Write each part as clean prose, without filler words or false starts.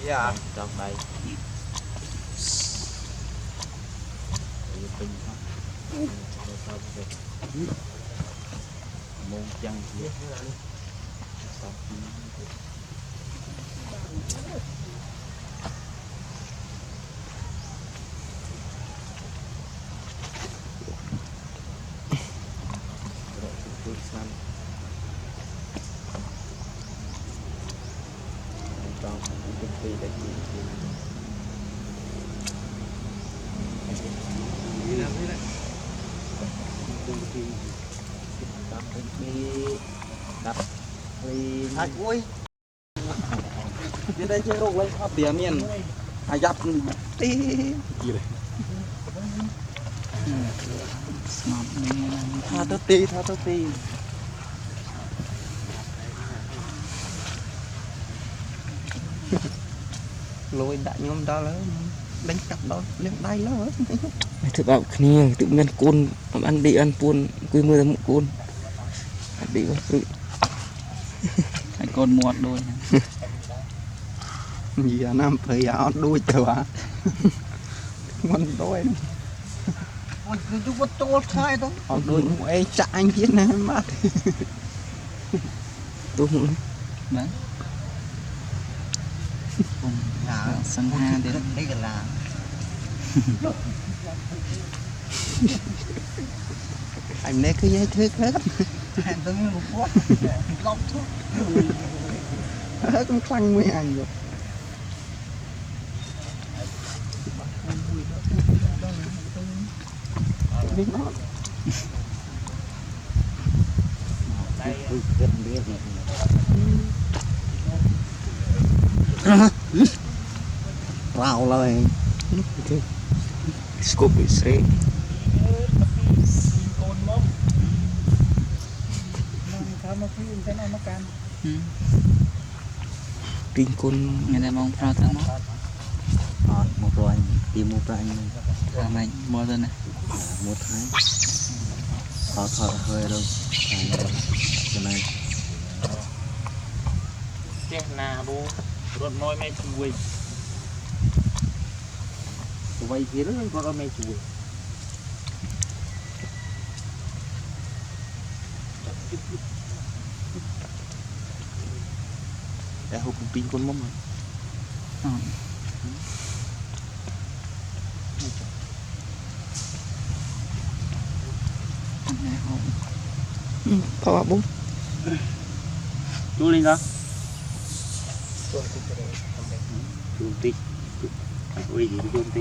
Dạ. Trong đây. Môn chân kia. Hạt ui đây chơi rục lên hoa tía miền dập tí gì đây tha tớ tí lôi đại nhóm đó lớn đánh cặp đó lên đây lớn thực bảo kia tự nhiên côn ăn đi ăn buôn quy mô một côn đi vào hai con muột đôi gì à nam phải áo đuôi chờ à con đôi chú có trôi khai đó đôi ấy chạy anh biết này mát tôi đấy sân ha để đây là anh này cứ dây thước hết anh tôi một quá lóc thuốc hết con khăn với anh rồi biết nó rào lời scoop bị sấy pin côn ngày nay mong phao thằng nó một rồi tìm một rồi anh này mua rồi này một tháng có thở hơi đâu cái này Chết nà bố rốt môi mê chui quay phía đó có mê chui để hộp pin con mông rồi phao bún chú lên đó chú tí ui gì chú tí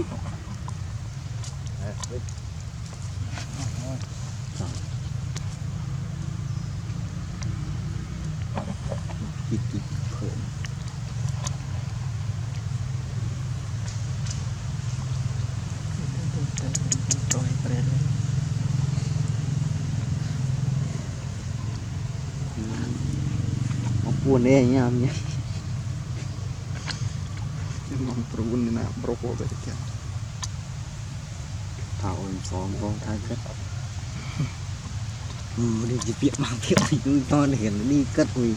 buồn đấy anh em nhé mong buồn nè bro vậy kìa thảo xóm con thái cất đi chỉ biết mang theo anh to để nó đi cất rồi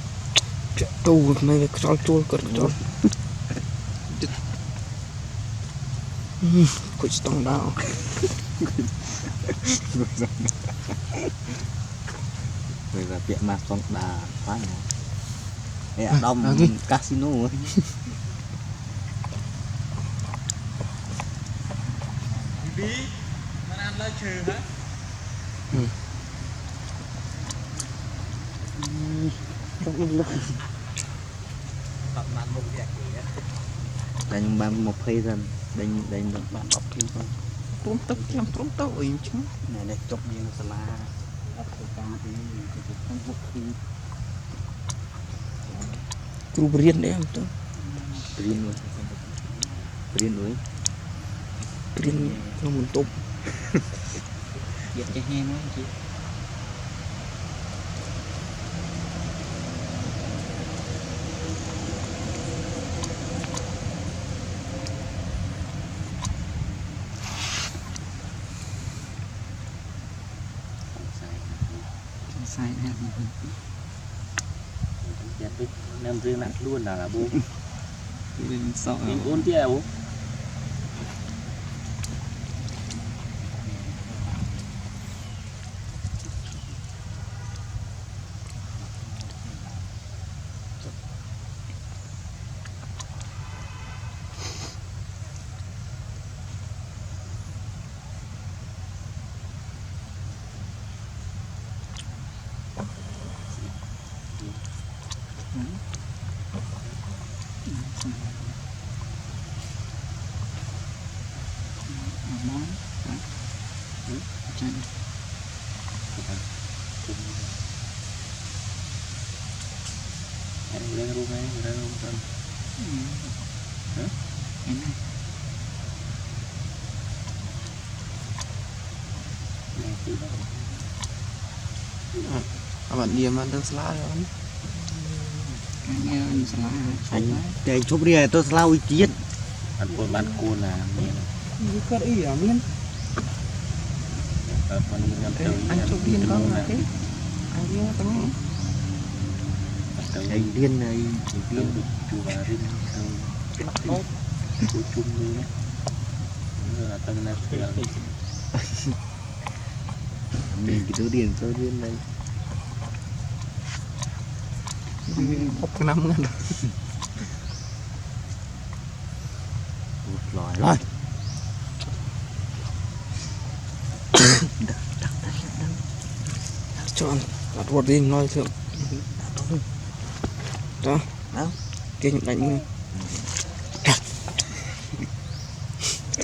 tu mày cho chua cất cho quýt tông đào rồi là tiệm mặt con đà quá này để đông casino ấy đi mà ăn lá trừ hả đánh bằng một phay dần đánh được bạn bọc thêm con trốn tóc im chứ này để chọc viên sala cú riêng đấy không tôi riêng nó muốn tốt giật cho he nó chị sai em chặt với nem riêng nặng luôn là bố Lên sợ mình ôn kia bố lên luôn này lên luôn rồi bạn đi mà được slá rồi nghe anh slá anh để chụp đi tôi lao ý kiến ăn côn là miền có ý ở miền anh chụp điên con là thế anh điên tấm anh điên này điên chùa bà riêng đâu chùa chung như nhé là tân này mình cái số điên này hộp cái năm ngàn một lòi rồi cho ăn đặt một đi nói thượng đó đâu kinh đánh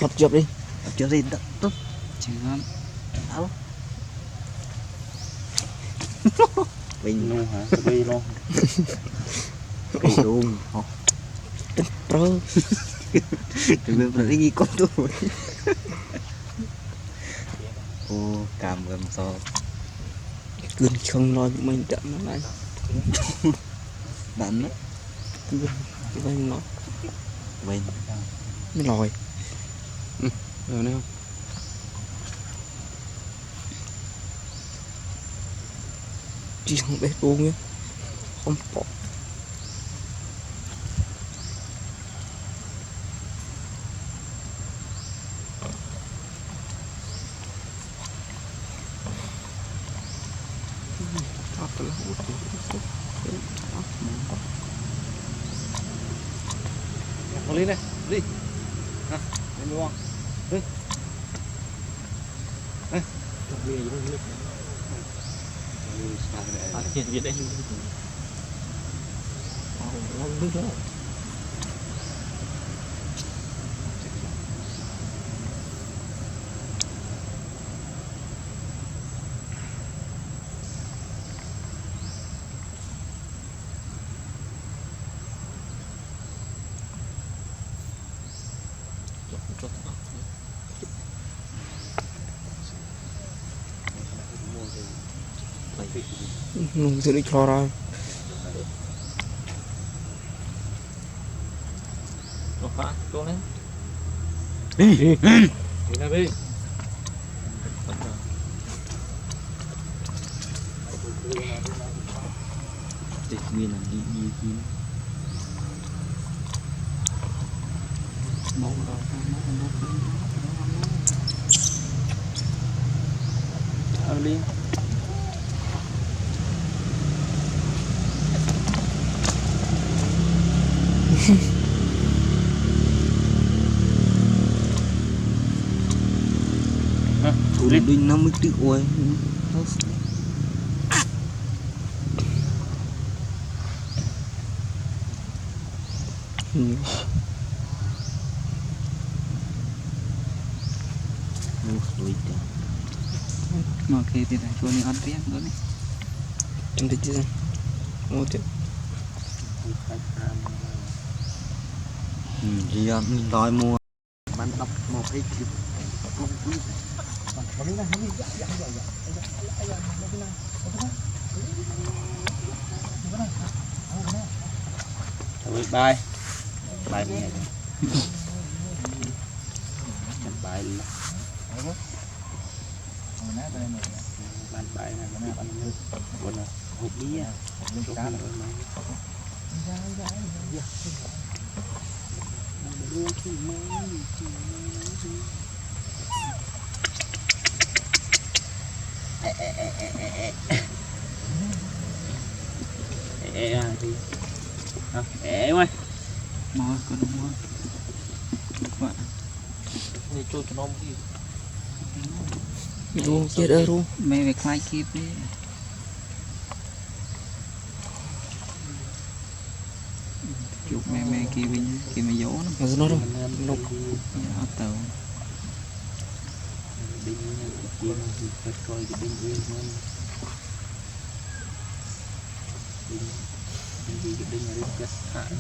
thật chụp đi chưa gì đó tốt chỉ lắm đâu mình nu hả bây luôn cái luôn họ trơ đừng phải đi con tôi ô cảm gần so cơn không nói bị mình chậm nó lại đánh cơn cái bên nó mình mới lòi rồi nè chỉ không biết luôn nhé không bỏ đi này đi nè đi luôn đi gì đây nung sini chlora Pak, tuh nih. Đi ra đi. tịch nguyên là đi đi Mau rồi. Ăn đi. lên đinh 50 triệu rồi Mà khi thì này chuột này ăn riêng nữa này. Em thích chứ? Một chứ. Gì đó mình đòi mua bán đọc một cái clip Bye bye mẹ bye luôn bán bye này nó ăn buồn rồi hộp đi á chụp cá rồi mà thì ê ơi mò có đúng không bạnนี่จูจะน้องพี่ luôn chết ơi luôn mẹ về khai kịp đi chụp mẹ kia bên kia mẹ dỗ nó mà nó đâu nó ở tàu đinh kia thì phải coi cái đinh yên hơn đinh cái đinh ở đây rất hại